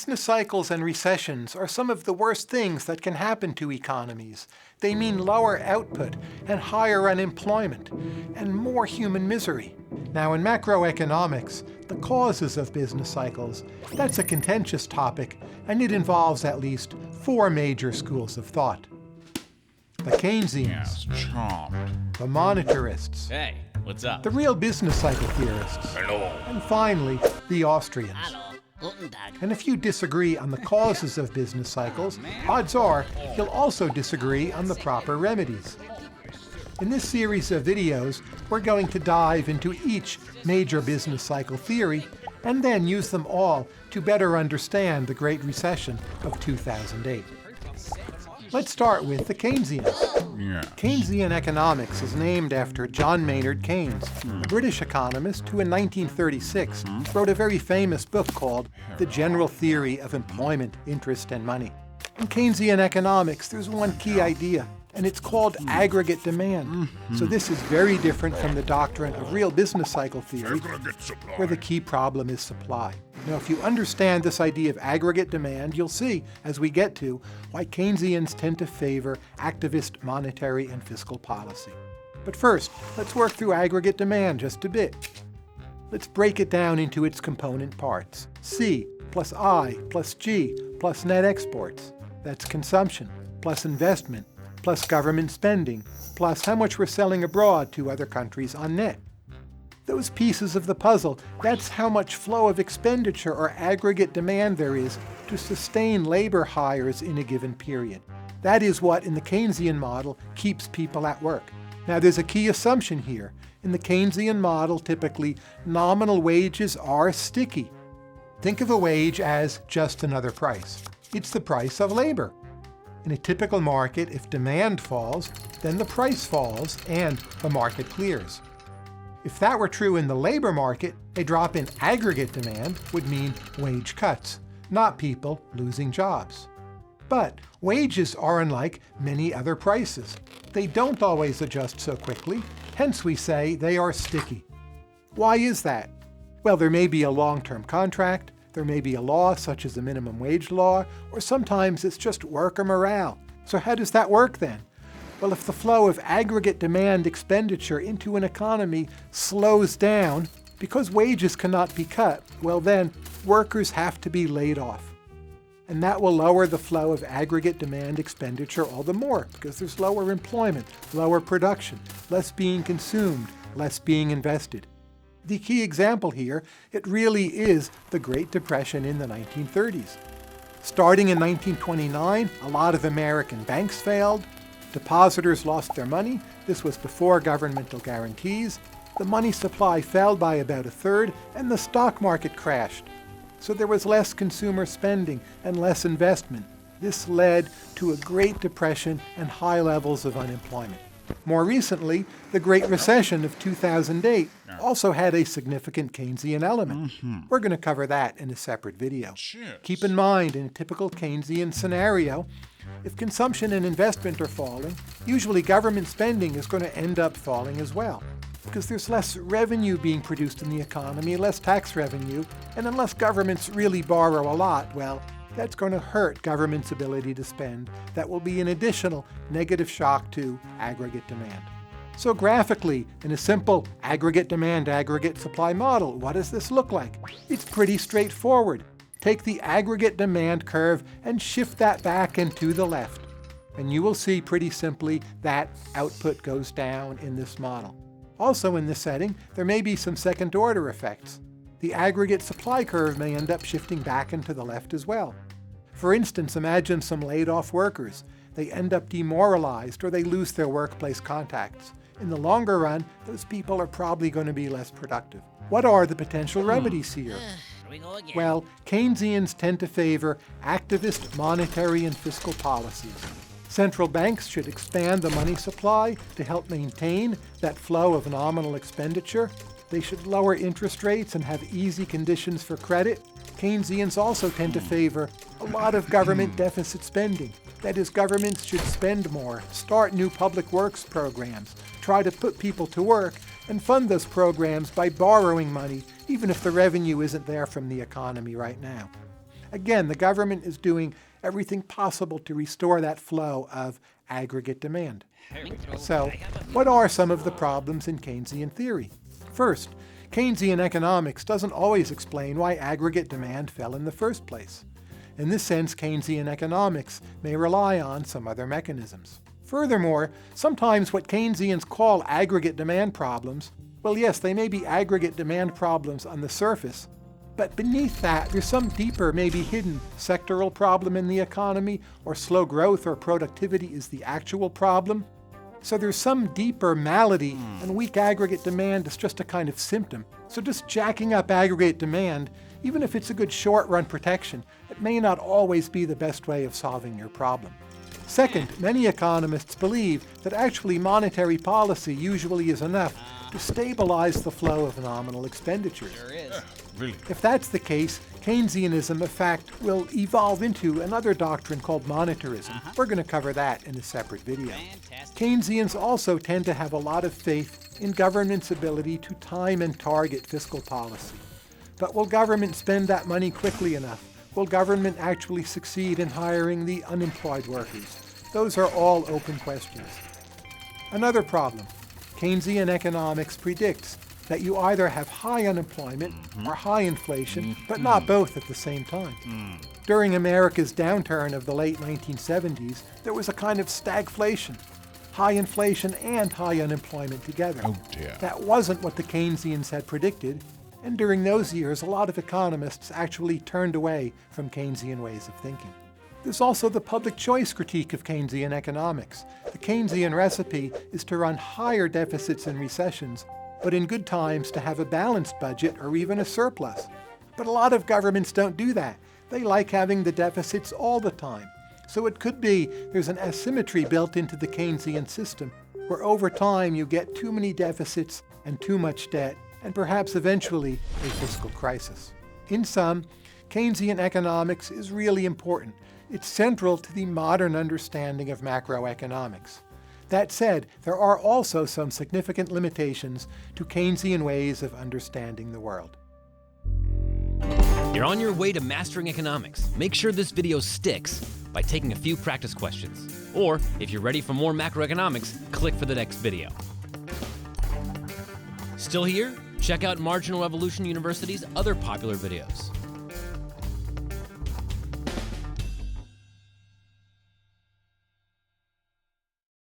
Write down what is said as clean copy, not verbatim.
Business cycles and recessions are some of the worst things that can happen to economies. They mean lower output and higher unemployment and more human misery. Now, in macroeconomics, the causes of business cycles, that's a contentious topic, and it involves at least 4 major schools of thought. The Keynesians, the monetarists, Hey, what's up? the real business cycle theorists, Hello. and finally, the Austrians. Hallo, guten Tag. And if you disagree on the causes of business cycles, odds are you'll also disagree on the proper remedies. In this series of videos, we're going to dive into each major business cycle theory and then use them all to better understand the Great Recession of 2008. Let's start with the Keynesians. Keynesian economics is named after John Maynard Keynes, a British economist who in 1936 wrote a very famous book called The General Theory of Employment, Interest, and Money. In Keynesian economics, there's one key idea, and it's called aggregate demand. So this is very different from the doctrine of real business cycle theory, where the key problem is supply. Now, if you understand this idea of aggregate demand, you'll see, as we get to, why Keynesians tend to favor activist monetary and fiscal policy. But first, let's work through aggregate demand just a bit. Let's break it down into its component parts. C plus I plus G plus net exports. That's consumption, plus investment, plus government spending, plus how much we're selling abroad to other countries on net. Those pieces of the puzzle, that's how much flow of expenditure or aggregate demand there is to sustain labor hires in a given period. That is what, in the Keynesian model, keeps people at work. Now, there's a key assumption here. In the Keynesian model, typically, nominal wages are sticky. Think of a wage as just another price. It's the price of labor. In a typical market, if demand falls, then the price falls and the market clears. If that were true in the labor market, a drop in aggregate demand would mean wage cuts, not people losing jobs. But wages are unlike many other prices. They don't always adjust so quickly, hence we say they are sticky. Why is that? Well, there may be a long-term contract, there may be a law such as the minimum wage law, or sometimes it's just worker morale. So how does that work then? Well, if the flow of aggregate demand expenditure into an economy slows down because wages cannot be cut, well then, workers have to be laid off. And that will lower the flow of aggregate demand expenditure all the more because there's lower employment, lower production, less being consumed, less being invested. The key example here, it really is the Great Depression in the 1930s. Starting in 1929, a lot of American banks failed. Depositors lost their money. This was before governmental guarantees. The money supply fell by about 1/3, and the stock market crashed. So there was less consumer spending and less investment. This led to a Great Depression and high levels of unemployment. More recently, the Great Recession of 2008 also had a significant Keynesian element. We're going to cover that in a separate video. Keep in mind, in a typical Keynesian scenario, if consumption and investment are falling, usually government spending is going to end up falling as well. Because there's less revenue being produced in the economy, less tax revenue, and unless governments really borrow a lot, well, that's going to hurt government's ability to spend. That will be an additional negative shock to aggregate demand. So graphically, in a simple aggregate demand, aggregate supply model, what does this look like? It's pretty straightforward. Take the aggregate demand curve and shift that back and to the left. And you will see pretty simply that output goes down in this model. Also in this setting, there may be some second-order effects. The aggregate supply curve may end up shifting back and to the left as well. For instance, imagine some laid-off workers. They end up demoralized or they lose their workplace contacts. In the longer run, those people are probably going to be less productive. What are the potential remedies here? Well, Keynesians tend to favor activist monetary and fiscal policies. Central banks should expand the money supply to help maintain that flow of nominal expenditure. They should lower interest rates and have easy conditions for credit. Keynesians also tend to favor a lot of government deficit spending. That is, governments should spend more, start new public works programs, try to put people to work, and fund those programs by borrowing money, even if the revenue isn't there from the economy right now. Again, the government is doing everything possible to restore that flow of aggregate demand. So, what are some of the problems in Keynesian theory? First, Keynesian economics doesn't always explain why aggregate demand fell in the first place. In this sense, Keynesian economics may rely on some other mechanisms. Furthermore, sometimes what Keynesians call aggregate demand problems, well, yes, they may be aggregate demand problems on the surface, but beneath that, there's some deeper, maybe hidden sectoral problem in the economy, or slow growth or productivity is the actual problem. So there's some deeper malady, and weak aggregate demand is just a kind of symptom. So just jacking up aggregate demand, even if it's a good short-run protection, it may not always be the best way of solving your problem. Second, many economists believe that actually monetary policy usually is enough to stabilize the flow of nominal expenditures. Sure is. Really? If that's the case, Keynesianism, in fact, will evolve into another doctrine called monetarism. We're going to cover that in a separate video. Fantastic. Keynesians also tend to have a lot of faith in government's ability to time and target fiscal policy. But will government spend that money quickly enough? Will government actually succeed in hiring the unemployed workers? Those are all open questions. Another problem. Keynesian economics predicts that you either have high unemployment or high inflation, but not both at the same time. During America's downturn of the late 1970s, there was a kind of stagflation. High inflation and high unemployment together. Oh dear. That wasn't what the Keynesians had predicted, and during those years, a lot of economists actually turned away from Keynesian ways of thinking. There's also the public choice critique of Keynesian economics. The Keynesian recipe is to run higher deficits in recessions, but in good times to have a balanced budget or even a surplus. But a lot of governments don't do that. They like having the deficits all the time. So it could be there's an asymmetry built into the Keynesian system, where over time you get too many deficits and too much debt, and perhaps eventually a fiscal crisis. In sum, Keynesian economics is really important. It's central to the modern understanding of macroeconomics. That said, there are also some significant limitations to Keynesian ways of understanding the world. You're on your way to mastering economics. Make sure this video sticks by taking a few practice questions. Or, if you're ready for more macroeconomics, click for the next video. Still here? Check out Marginal Revolution University's other popular videos.